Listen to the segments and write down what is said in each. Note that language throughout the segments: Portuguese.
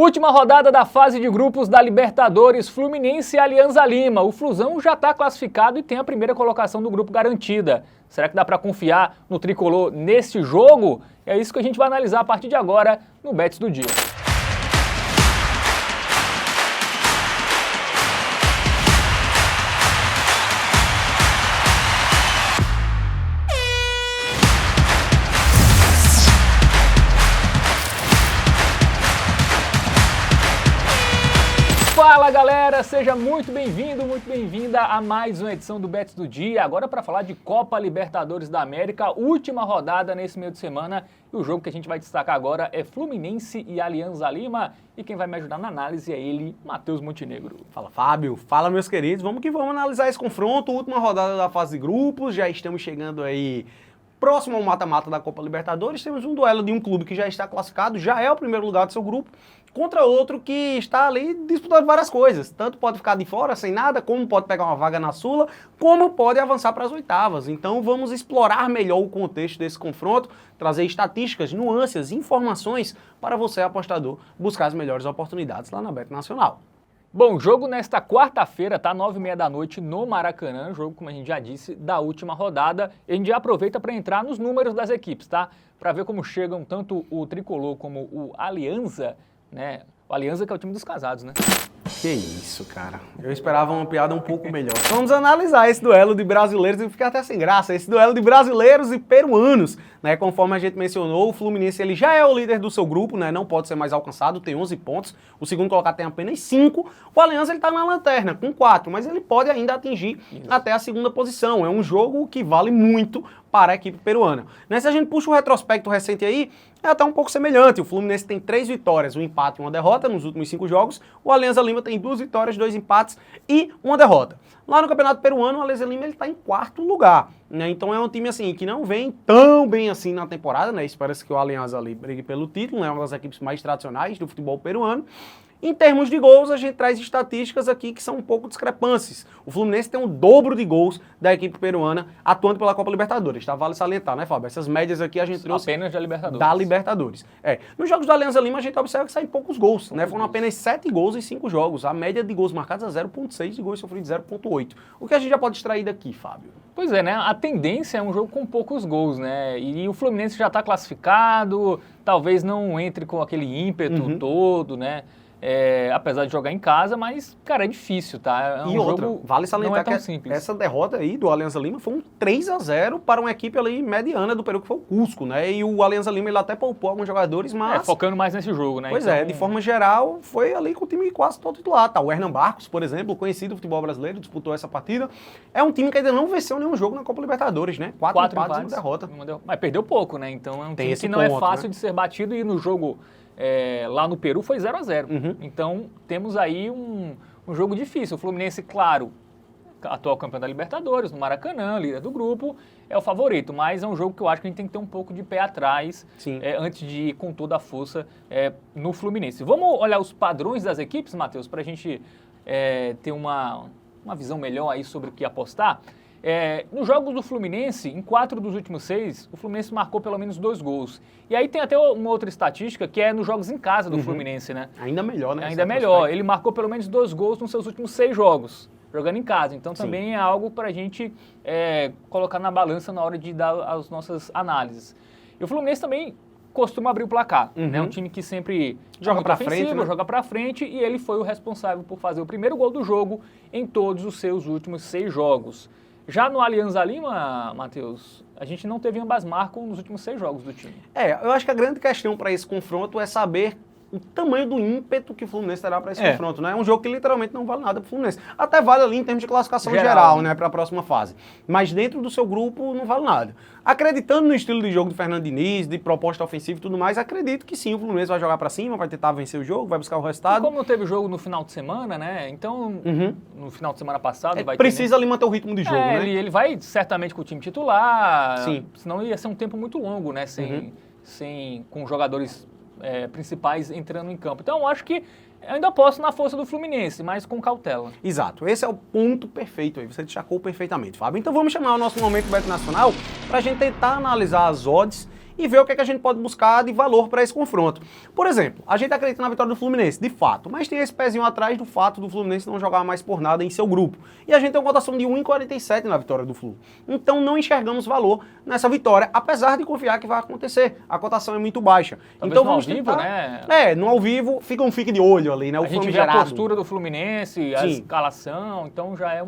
Última rodada da fase de grupos da Libertadores, Fluminense e Alianza Lima. O Flusão já está classificado e tem a primeira colocação do grupo garantida. Será que dá para confiar no tricolor neste jogo? É isso que a gente vai analisar a partir de agora no Bets do Dia. Fala galera, seja muito bem-vindo, muito bem-vinda a mais uma edição do Bets do Dia. Agora para falar de Copa Libertadores da América, última rodada nesse meio de semana. E o jogo que a gente vai destacar agora é Fluminense e Alianza Lima. E quem vai me ajudar na análise é ele, Matheus Montenegro. Fala Fábio, fala meus queridos, vamos que vamos analisar esse confronto, última rodada da fase de grupos, já estamos chegando aí próximo ao mata-mata da Copa Libertadores. Temos um duelo de um clube que já está classificado, já é o primeiro lugar do seu grupo, contra outro que está ali disputando várias coisas. Tanto pode ficar de fora sem nada, como pode pegar uma vaga na Sula, como pode avançar para as oitavas. Então vamos explorar melhor o contexto desse confronto, trazer estatísticas, nuances, informações para você, apostador, buscar as melhores oportunidades lá na Bet Nacional. Bom, jogo nesta quarta-feira, tá? 9h30 da noite no Maracanã, jogo, como a gente já disse, da última rodada. E a gente já aproveita para entrar nos números das equipes, tá? Para ver como chegam tanto o Tricolor como o Alianza, né? O Alianza que é o time dos casados, né? Que isso, cara. Eu esperava uma piada um pouco melhor. Vamos analisar esse duelo de brasileiros, e fica até sem graça, esse duelo de brasileiros e peruanos, né? Conforme a gente mencionou, o Fluminense ele já é o líder do seu grupo, né? Não pode ser mais alcançado, tem 11 pontos. O segundo colocado tem apenas 5. O Alianza ele tá na lanterna com 4, mas ele pode ainda atingir até a segunda posição. É um jogo que vale muito para a equipe peruana. Se a gente puxa o retrospecto recente aí, é até um pouco semelhante. O Fluminense tem 3 vitórias, um empate e uma derrota nos últimos 5 jogos. O Alianza Lima tem 2 vitórias, 2 empates e uma derrota. Lá no Campeonato Peruano, o Alianza Lima está em 4º lugar. Né? Então é um time assim que não vem tão bem assim na temporada. Né? Isso parece que o Alianza ali brigue pelo título, é uma das equipes mais tradicionais do futebol peruano. Em termos de gols, a gente traz estatísticas aqui que são um pouco discrepantes. O Fluminense tem o dobro de gols da equipe peruana atuando pela Copa Libertadores, tá? Vale salientar, né, Fábio? Essas médias aqui a gente trouxe apenas da Libertadores. Da Libertadores. Nos jogos do Alianza Lima, a gente observa que saem poucos gols, né? Foram apenas 7 gols em 5 jogos. A média de gols marcados é 0,6 e gols sofridos 0,8. O que a gente já pode extrair daqui, Fábio? Pois é, né? A tendência é um jogo com poucos gols, né? E o Fluminense já está classificado, talvez não entre com aquele ímpeto todo, né? Apesar de jogar em casa, mas, cara, é difícil, tá? E outra, jogo vale salientar não é tão que simples. Essa derrota aí do Alianza Lima foi um 3-0 para uma equipe ali mediana do Peru, que foi o Cusco, né? E o Alianza Lima, ele até poupou alguns jogadores, mas... focando mais nesse jogo, né? Pois de forma geral, foi ali com o time quase todo titular, tá? O Hernan Barcos, por exemplo, conhecido do futebol brasileiro, disputou essa partida. É um time que ainda não venceu nenhum jogo na Copa Libertadores, né? 4 empates e uma derrota. Mas perdeu pouco, né? Então é um time que esse não é ponto, fácil né? de ser batido e no jogo... lá no Peru foi 0-0. Então temos aí um jogo difícil. O Fluminense, claro, atual campeão da Libertadores, no Maracanã, líder do grupo, é o favorito. Mas é um jogo que eu acho que a gente tem que ter um pouco de pé atrás antes de ir com toda a força no Fluminense. Vamos olhar os padrões das equipes, Matheus, para a gente ter uma visão melhor aí sobre o que apostar. Nos jogos do Fluminense, em 4 dos últimos 6, o Fluminense marcou pelo menos 2 gols. E aí tem até uma outra estatística que é nos jogos em casa do Fluminense, né? Ainda melhor, né? Ainda melhor. Ele marcou pelo menos 2 gols nos seus últimos 6 jogos, jogando em casa. Então também é algo para a gente colocar na balança na hora de dar as nossas análises. E o Fluminense também costuma abrir o placar, né? Um time que sempre joga para frente, né? Joga para frente, e ele foi o responsável por fazer o primeiro gol do jogo em todos os seus últimos 6 jogos. Já no Alianza Lima, Matheus, a gente não teve ambas marcas nos últimos 6 jogos do time. Eu acho que a grande questão para esse confronto é saber o tamanho do ímpeto que o Fluminense terá para esse confronto, né? É um jogo que literalmente não vale nada para o Fluminense. Até vale ali em termos de classificação geral, né? Para a próxima fase. Mas dentro do seu grupo não vale nada. Acreditando no estilo de jogo do Fernando Diniz, de proposta ofensiva e tudo mais, acredito que sim, o Fluminense vai jogar para cima, vai tentar vencer o jogo, vai buscar o resultado. E como não teve jogo no final de semana, né? Então, no final de semana passado vai precisa ali manter o ritmo de jogo, né? Ele vai certamente com o time titular, senão ia ser um tempo muito longo, né? Com jogadores principais entrando em campo. Então, eu acho que eu ainda aposto na força do Fluminense, mas com cautela. Exato, esse é o ponto perfeito aí, você destacou perfeitamente, Fábio. Então vamos chamar o nosso Momento Bet Nacional para a gente tentar analisar as odds e ver o que é que a gente pode buscar de valor para esse confronto. Por exemplo, a gente acredita na vitória do Fluminense, de fato, mas tem esse pezinho atrás do fato do Fluminense não jogar mais por nada em seu grupo. E a gente tem uma cotação de 1,47 na vitória do Flu. Então não enxergamos valor nessa vitória, apesar de confiar que vai acontecer. A cotação é muito baixa. Talvez então no vamos ao vivo, tentar... né? No ao vivo fica um fique de olho ali, né? A gente vê a postura do Fluminense, a escalação, então já é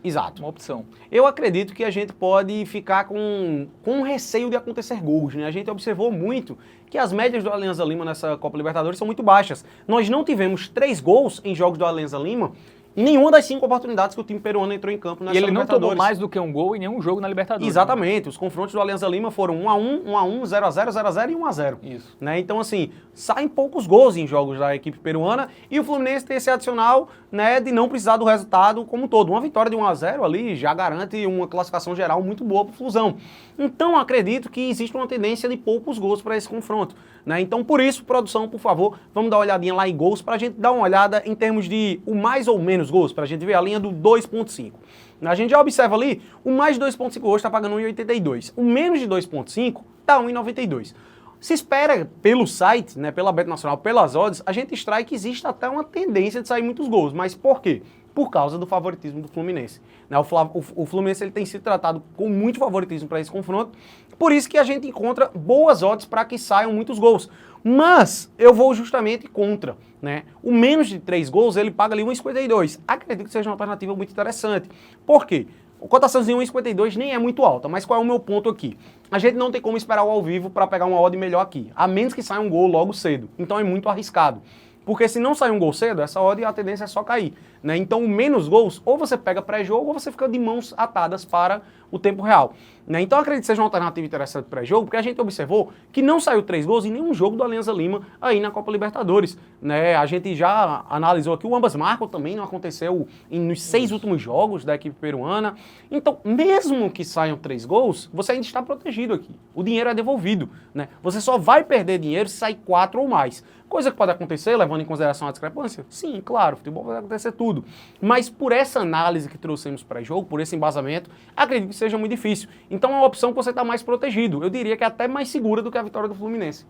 Exato. uma opção. Eu acredito que a gente pode ficar com receio de acontecer gols, né? A gente observou muito que as médias do Alianza Lima nessa Copa Libertadores são muito baixas. Nós não tivemos 3 gols em jogos do Alianza Lima em nenhuma das 5 oportunidades que o time peruano entrou em campo nessa Libertadores. E ele não tomou mais do que um gol em nenhum jogo na Libertadores. Exatamente. Né? Os confrontos do Alianza Lima foram 1-1, 1-1, 0-0, 0-0 e 1-0. Isso. Né? Então, assim, saem poucos gols em jogos da equipe peruana e o Fluminense tem esse adicional, né, de não precisar do resultado como um todo. Uma vitória de 1-0 ali já garante uma classificação geral muito boa para o Flusão. Então, acredito que existe uma tendência de poucos gols para esse confronto. Né? Então, por isso, produção, por favor, vamos dar uma olhadinha lá em gols para a gente dar uma olhada em termos de o mais ou menos gols, para a gente ver a linha do 2.5. A gente já observa ali, o mais de 2.5 gols está pagando 1,82. O menos de 2.5 está 1,92. Se espera pelo site, né, pela Bet Nacional, pelas odds, a gente extrai que existe até uma tendência de sair muitos gols. Mas por quê? Por causa do favoritismo do Fluminense. Né, o Fluminense ele tem sido tratado com muito favoritismo para esse confronto, por isso que a gente encontra boas odds para que saiam muitos gols. Mas eu vou justamente contra. Né? O menos de 3 gols ele paga ali 1,52. Acredito que seja uma alternativa muito interessante. Por quê? A cotação de 1,52 nem é muito alta, mas qual é o meu ponto aqui? A gente não tem como esperar o ao vivo para pegar uma odd melhor aqui, a menos que saia um gol logo cedo. Então é muito arriscado. Porque se não sair um gol cedo, essa odd a tendência é só cair. Né? Então, menos gols, ou você pega pré-jogo, ou você fica de mãos atadas para o tempo real. Né? Então, acredito que seja uma alternativa interessante pré-jogo, porque a gente observou que não saiu 3 gols em nenhum jogo do Alianza Lima aí na Copa Libertadores. Né? A gente já analisou aqui, o ambas marcam também, não aconteceu nos 6 últimos jogos da equipe peruana. Então, mesmo que saiam 3 gols, você ainda está protegido aqui. O dinheiro é devolvido. Né? Você só vai perder dinheiro se sair 4 ou mais. Coisa que pode acontecer, levando em consideração a discrepância? Sim, claro, futebol pode acontecer tudo. Mas por essa análise que trouxemos para o jogo, por esse embasamento, acredito que seja muito difícil. Então é uma opção que você está mais protegido. Eu diria que é até mais segura do que a vitória do Fluminense.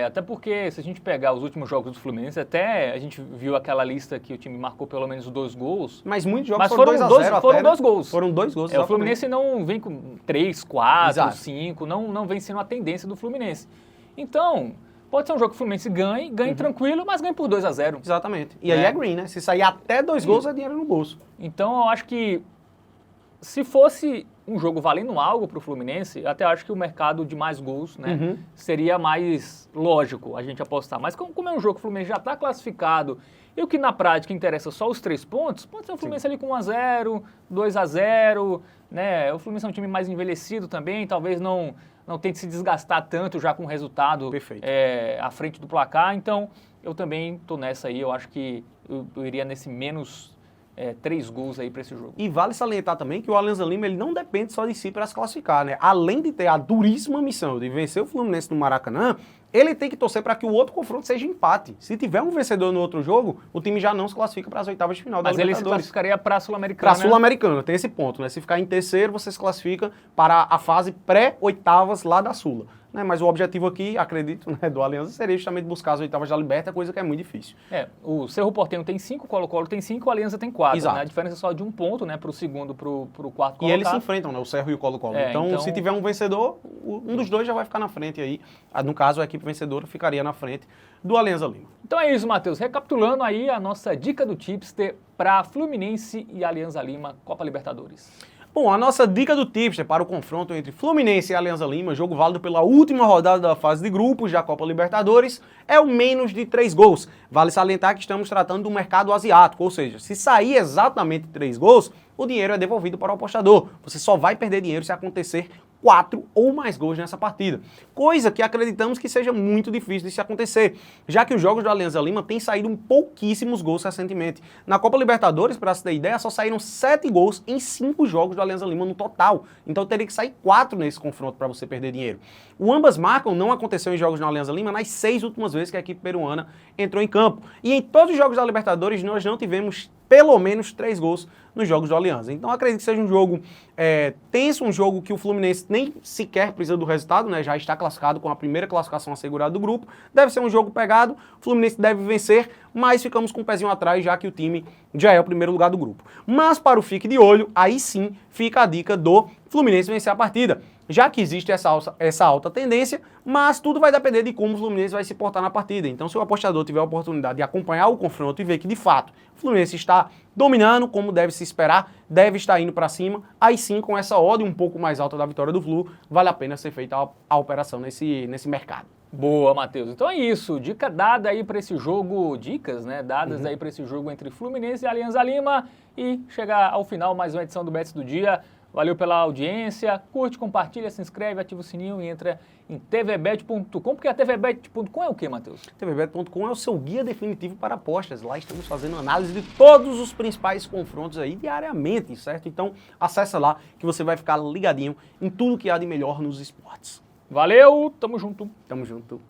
Até porque se a gente pegar os últimos jogos do Fluminense, até a gente viu aquela lista que o time marcou pelo menos 2 gols. Mas muitos jogos foram 2-0 foram 2 gols. Foram 2 gols. O Fluminense não vem com 3, 4, 5, não vem sendo a tendência do Fluminense. Então, pode ser um jogo que o Fluminense ganhe tranquilo, mas ganhe por 2-0. Exatamente. E aí é green, né? Se sair até 2 gols, é dinheiro no bolso. Então, eu acho que se fosse um jogo valendo algo para o Fluminense, até acho que o mercado de mais gols, né, seria mais lógico a gente apostar. Mas como é um jogo que o Fluminense já está classificado e o que na prática interessa só os 3 pontos, pode ser o Fluminense ali com 1-0, 2-0, né? O Fluminense é um time mais envelhecido também, talvez não tente se desgastar tanto já com o resultado à frente do placar. Então, eu também estou nessa aí, eu acho que eu iria nesse menos 3 gols aí para esse jogo. E vale salientar também que o Alianza Lima ele não depende só de si para se classificar, né? Além de ter a duríssima missão de vencer o Fluminense no Maracanã, ele tem que torcer para que o outro confronto seja empate. Se tiver um vencedor no outro jogo, o time já não se classifica para as oitavas de final da Libertadores. Mas ele se classificaria para a Sul-Americana. Para a Sul-Americana, tem esse ponto, né? Se ficar em terceiro, você se classifica para a fase pré-oitavas lá da Sula. Né? Mas o objetivo aqui, acredito, né, do Alianza seria justamente buscar as oitavas da Liberta, coisa que é muito difícil. O Cerro Porteño tem 5, o Colo-Colo tem 5, o Alianza tem 4. Exato. Né? A diferença é só de 1 ponto, né, para o segundo, para o quarto colocado. E eles se enfrentam, né, o Cerro e o Colo-Colo. Então, se tiver um vencedor, um dos dois já vai ficar na frente aí. No caso, a equipe vencedora ficaria na frente do Alianza Lima. Então é isso, Matheus. Recapitulando aí a nossa dica do Tipster para Fluminense e Alianza Lima, Copa Libertadores. Bom, a nossa dica do Tipster para o confronto entre Fluminense e Alianza Lima, jogo válido pela última rodada da fase de grupos da Copa Libertadores, é o menos de 3 gols. Vale salientar que estamos tratando do mercado asiático, ou seja, se sair exatamente 3 gols, o dinheiro é devolvido para o apostador. Você só vai perder dinheiro se acontecer 4 ou mais gols nessa partida. Coisa que acreditamos que seja muito difícil de se acontecer, já que os jogos do Alianza Lima têm saído pouquíssimos gols recentemente. Na Copa Libertadores, para você ter ideia, só saíram 7 gols em 5 jogos do Alianza Lima no total. Então teria que sair 4 nesse confronto para você perder dinheiro. O ambas marcam não aconteceu em jogos do Alianza Lima nas 6 últimas vezes que a equipe peruana entrou em campo. E em todos os jogos da Libertadores nós não tivemos pelo menos 3 gols nos jogos do Alianza. Então acredito que seja um jogo tenso, um jogo que o Fluminense nem sequer precisa do resultado, né? Já está classificado com a primeira classificação assegurada do grupo. Deve ser um jogo pegado, o Fluminense deve vencer, mas ficamos com um pezinho atrás, já que o time já é o primeiro lugar do grupo. Mas para o Fique de Olho, aí sim fica a dica do Fluminense vencer a partida, já que existe essa alta tendência, mas tudo vai depender de como o Fluminense vai se portar na partida. Então, se o apostador tiver a oportunidade de acompanhar o confronto e ver que, de fato, o Fluminense está dominando, como deve se esperar, deve estar indo para cima, aí sim, com essa odd um pouco mais alta da vitória do Flu, vale a pena ser feita a operação nesse mercado. Boa, Matheus. Então é isso, dica dada aí para esse jogo, dicas, né, dadas aí para esse jogo entre Fluminense e Alianza Lima, e chegar ao final mais uma edição do Bets do Dia. Valeu pela audiência, curte, compartilha, se inscreve, ativa o sininho e entra em tvbet.com, porque a tvbet.com é o quê, Matheus? tvbet.com é o seu guia definitivo para apostas. Lá estamos fazendo análise de todos os principais confrontos aí diariamente, certo? Então acessa lá que você vai ficar ligadinho em tudo que há de melhor nos esportes. Valeu, tamo junto. Tamo junto.